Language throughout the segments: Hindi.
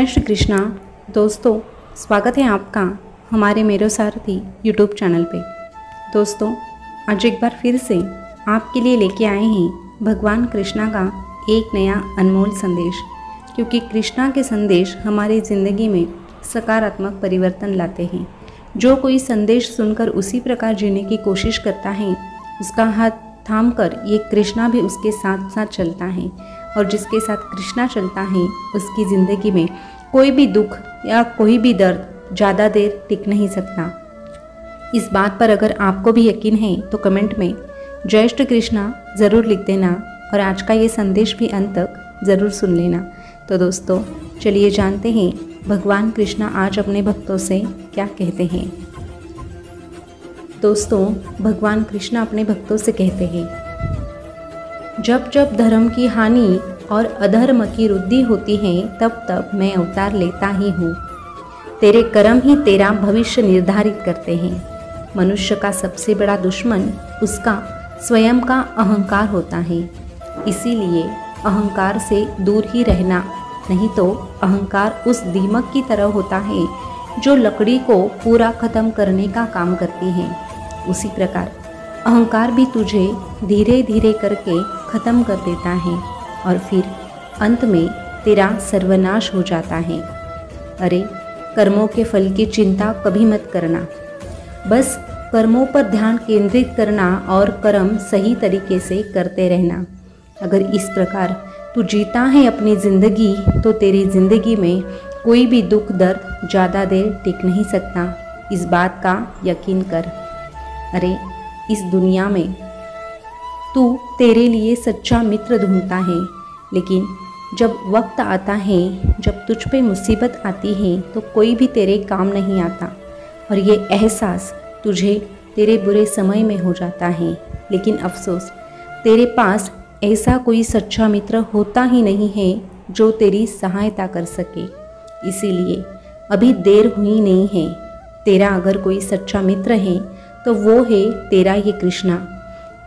जय श्री कृष्णा। दोस्तों, स्वागत है आपका हमारे मेरो सारथी यूट्यूब चैनल पे। दोस्तों, आज एक बार फिर से आपके लिए लेके आए हैं भगवान कृष्णा का एक नया अनमोल संदेश, क्योंकि कृष्णा के संदेश हमारी ज़िंदगी में सकारात्मक परिवर्तन लाते हैं। जो कोई संदेश सुनकर उसी प्रकार जीने की कोशिश करता है, उसका हाथ थामकर ये कृष्णा भी उसके साथ साथ चलता है, और जिसके साथ कृष्णा चलता है उसकी ज़िंदगी में कोई भी दुख या कोई भी दर्द ज़्यादा देर टिक नहीं सकता। इस बात पर अगर आपको भी यकीन है तो कमेंट में जय श्री कृष्णा ज़रूर लिख देना, और आज का ये संदेश भी अंत तक ज़रूर सुन लेना। तो दोस्तों, चलिए जानते हैं भगवान कृष्णा आज अपने भक्तों से क्या कहते हैं। दोस्तों, भगवान कृष्णा अपने भक्तों से कहते हैं, जब जब धर्म की हानि और अधर्म की वृद्धि होती है तब तब मैं अवतार लेता ही हूँ। तेरे कर्म ही तेरा भविष्य निर्धारित करते हैं। मनुष्य का सबसे बड़ा दुश्मन उसका स्वयं का अहंकार होता है। इसीलिए अहंकार से दूर ही रहना, नहीं तो अहंकार उस दीमक की तरह होता है जो लकड़ी को पूरा खत्म करने का काम करती है। उसी प्रकार अहंकार भी तुझे धीरे धीरे करके ख़त्म कर देता है और फिर अंत में तेरा सर्वनाश हो जाता है। अरे, कर्मों के फल की चिंता कभी मत करना, बस कर्मों पर ध्यान केंद्रित करना और कर्म सही तरीके से करते रहना। अगर इस प्रकार तू जीता है अपनी ज़िंदगी, तो तेरी ज़िंदगी में कोई भी दुख दर्द ज़्यादा देर टिक नहीं सकता। इस बात का यकीन कर। अरे, इस दुनिया में तू तेरे लिए सच्चा मित्र ढूंढता है, लेकिन जब वक्त आता है, जब तुझ पे मुसीबत आती है, तो कोई भी तेरे काम नहीं आता, और ये एहसास तुझे तेरे बुरे समय में हो जाता है। लेकिन अफसोस, तेरे पास ऐसा कोई सच्चा मित्र होता ही नहीं है जो तेरी सहायता कर सके। इसीलिए अभी देर हुई नहीं है। तेरा अगर कोई सच्चा मित्र है तो वो है तेरा ये कृष्णा,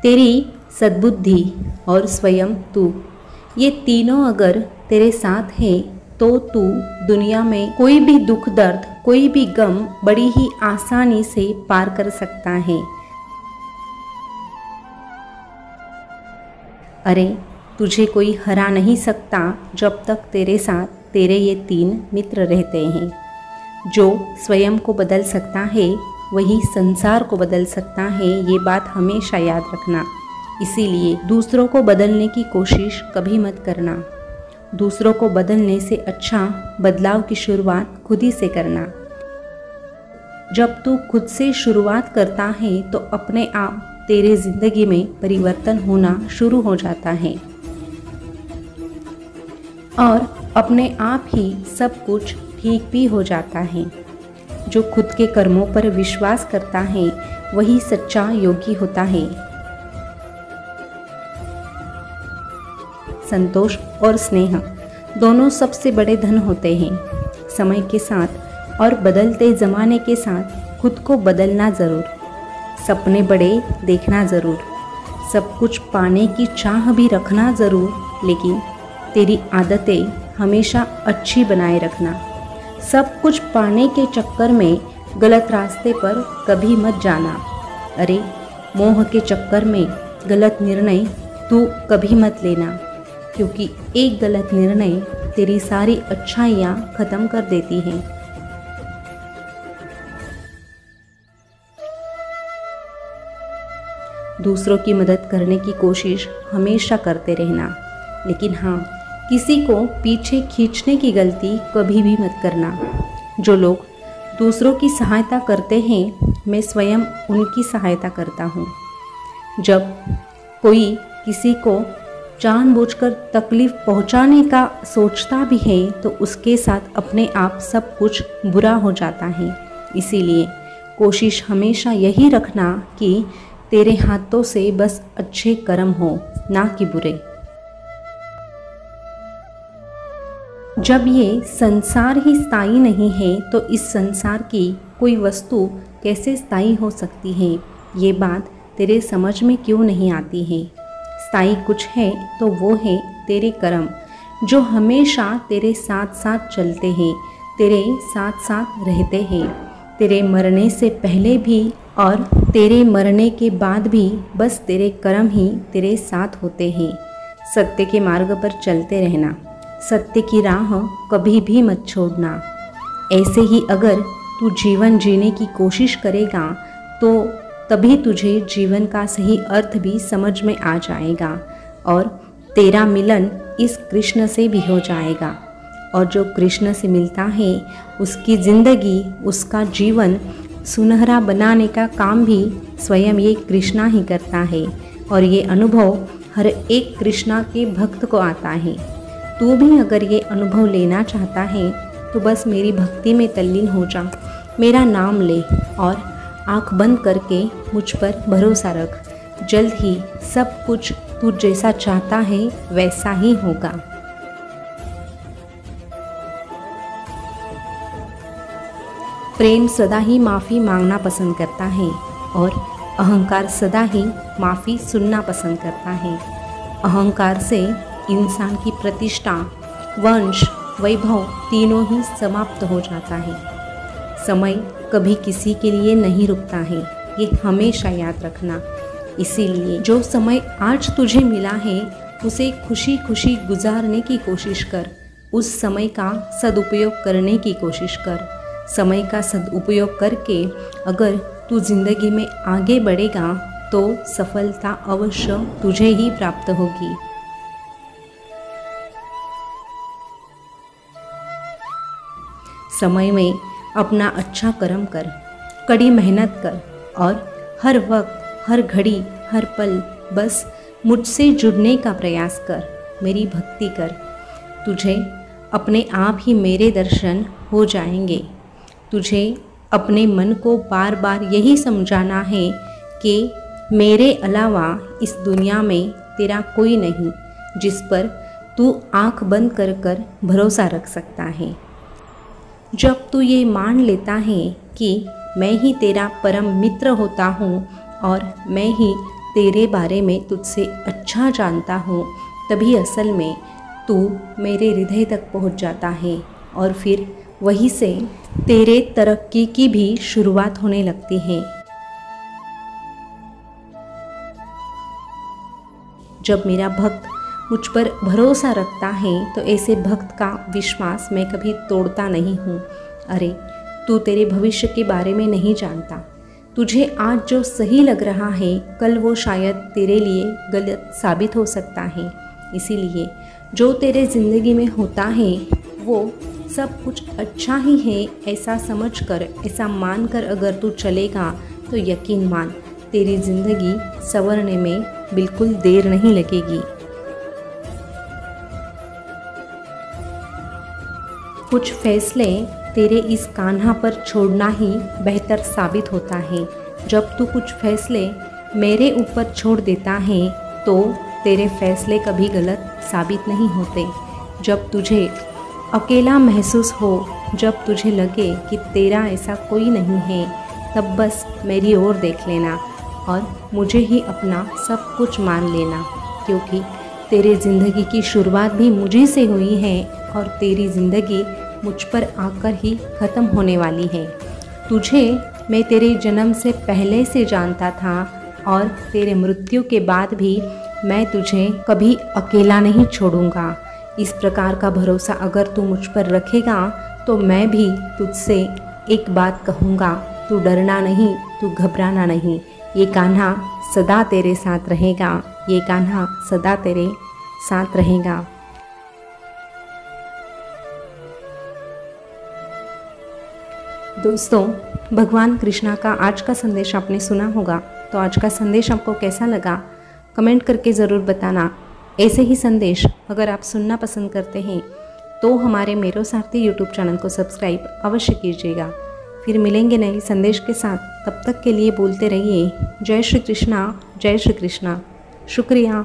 तेरी सद्बुद्धि और स्वयं तू। ये तीनों अगर तेरे साथ है तो तू दुनिया में कोई भी दुख दर्द, कोई भी गम बड़ी ही आसानी से पार कर सकता है। अरे, तुझे कोई हरा नहीं सकता जब तक तेरे साथ तेरे ये तीन मित्र रहते हैं। जो स्वयं को बदल सकता है वही संसार को बदल सकता है, ये बात हमेशा याद रखना। इसीलिए दूसरों को बदलने की कोशिश कभी मत करना। दूसरों को बदलने से अच्छा बदलाव की शुरुआत खुद ही से करना। जब तू खुद से शुरुआत करता है तो अपने आप तेरे जिंदगी में परिवर्तन होना शुरू हो जाता है, और अपने आप ही सब कुछ ठीक भी हो जाता है। जो खुद के कर्मों पर विश्वास करता है वही सच्चा योगी होता है। संतोष और स्नेह दोनों सबसे बड़े धन होते हैं। समय के साथ और बदलते ज़माने के साथ खुद को बदलना ज़रूर, सपने बड़े देखना ज़रूर, सब कुछ पाने की चाह भी रखना ज़रूर, लेकिन तेरी आदतें हमेशा अच्छी बनाए रखना। सब कुछ पाने के चक्कर में गलत रास्ते पर कभी मत जाना। अरे, मोह के चक्कर में गलत निर्णय तू कभी मत लेना, क्योंकि एक गलत निर्णय तेरी सारी अच्छाइयाँ ख़त्म कर देती हैं। दूसरों की मदद करने की कोशिश हमेशा करते रहना, लेकिन हाँ, किसी को पीछे खींचने की गलती कभी भी मत करना। जो लोग दूसरों की सहायता करते हैं, मैं स्वयं उनकी सहायता करता हूँ। जब कोई किसी को जानबूझकर तकलीफ़ पहुँचाने का सोचता भी है तो उसके साथ अपने आप सब कुछ बुरा हो जाता है। इसीलिए कोशिश हमेशा यही रखना कि तेरे हाथों से बस अच्छे कर्म हो, ना कि बुरे। जब ये संसार ही स्थायी नहीं है तो इस संसार की कोई वस्तु कैसे स्थायी हो सकती है, ये बात तेरे समझ में क्यों नहीं आती है। स्थायी कुछ है तो वो है तेरे कर्म, जो हमेशा तेरे साथ साथ चलते हैं, तेरे साथ साथ रहते हैं, तेरे मरने से पहले भी और तेरे मरने के बाद भी बस तेरे कर्म ही तेरे साथ होते हैं। सत्य के मार्ग पर चलते रहना, सत्य की राह कभी भी मत छोड़ना। ऐसे ही अगर तू जीवन जीने की कोशिश करेगा तो तभी तुझे जीवन का सही अर्थ भी समझ में आ जाएगा और तेरा मिलन इस कृष्ण से भी हो जाएगा। और जो कृष्ण से मिलता है उसकी ज़िंदगी, उसका जीवन सुनहरा बनाने का काम भी स्वयं ये कृष्णा ही करता है। और ये अनुभव हर एक कृष्णा के भक्त को आता है। तू भी अगर ये अनुभव लेना चाहता है तो बस मेरी भक्ति में तल्लीन हो जा, मेरा नाम ले और आँख बंद करके मुझ पर भरोसा रख। जल्द ही सब कुछ तू जैसा चाहता है वैसा ही होगा। प्रेम सदा ही माफ़ी मांगना पसंद करता है और अहंकार सदा ही माफ़ी सुनना पसंद करता है। अहंकार से इंसान की प्रतिष्ठा, वंश, वैभव तीनों ही समाप्त हो जाता है। समय कभी किसी के लिए नहीं रुकता है, ये हमेशा याद रखना। इसीलिए जो समय आज तुझे मिला है उसे खुशी खुशी गुजारने की कोशिश कर। उस समय का सदुपयोग करने की कोशिश कर। समय का सदुपयोग करके अगर तू जिंदगी में आगे बढ़ेगा तो सफलता अवश्य तुझे ही प्राप्त होगी। समय में अपना अच्छा कर्म कर, कड़ी मेहनत कर और हर वक्त, हर घड़ी, हर पल बस मुझसे जुड़ने का प्रयास कर, मेरी भक्ति कर। तुझे अपने आप ही मेरे दर्शन हो जाएंगे। तुझे अपने मन को बार बार यही समझाना है कि मेरे अलावा इस दुनिया में तेरा कोई नहीं जिस पर तू आँख बंद कर कर भरोसा रख सकता है। जब तू ये मान लेता है कि मैं ही तेरा परम मित्र होता हूँ और मैं ही तेरे बारे में तुझसे अच्छा जानता हूँ, तभी असल में तू मेरे हृदय तक पहुँच जाता है और फिर वहीं से तेरे तरक्की की भी शुरुआत होने लगती है। जब मेरा भक्त मुझ पर भरोसा रखता है तो ऐसे भक्त का विश्वास मैं कभी तोड़ता नहीं हूँ। अरे तू तेरे भविष्य के बारे में नहीं जानता। तुझे आज जो सही लग रहा है कल वो शायद तेरे लिए गलत साबित हो सकता है। इसीलिए जो तेरे ज़िंदगी में होता है वो सब कुछ अच्छा ही है ऐसा समझकर, ऐसा मानकर अगर तू चलेगा तो यकीन मान तेरी ज़िंदगी संवरने में बिल्कुल देर नहीं लगेगी। कुछ फैसले तेरे इस कान्हा पर छोड़ना ही बेहतर साबित होता है। जब तू कुछ फैसले मेरे ऊपर छोड़ देता है तो तेरे फैसले कभी गलत साबित नहीं होते। जब तुझे अकेला महसूस हो, जब तुझे लगे कि तेरा ऐसा कोई नहीं है, तब बस मेरी ओर देख लेना और मुझे ही अपना सब कुछ मान लेना, क्योंकि तेरे ज़िंदगी की शुरुआत भी मुझे से हुई है और तेरी ज़िंदगी मुझ पर आकर ही ख़त्म होने वाली है। तुझे मैं तेरे जन्म से पहले से जानता था और तेरे मृत्यु के बाद भी मैं तुझे कभी अकेला नहीं छोड़ूंगा। इस प्रकार का भरोसा अगर तू मुझ पर रखेगा तो मैं भी तुझसे एक बात कहूँगा, तू डरना नहीं, तू घबराना नहीं। ये कान्हा सदा तेरे साथ रहेगा, ये कान्हा सदा तेरे साथ रहेगा। दोस्तों, भगवान कृष्णा का आज का संदेश आपने सुना होगा, तो आज का संदेश आपको कैसा लगा कमेंट करके ज़रूर बताना। ऐसे ही संदेश अगर आप सुनना पसंद करते हैं तो हमारे मेरो सारथी यूट्यूब चैनल को सब्सक्राइब अवश्य कीजिएगा। फिर मिलेंगे नए संदेश के साथ, तब तक के लिए बोलते रहिए जय श्री कृष्णा, जय श्री कृष्णा। शुक्रिया।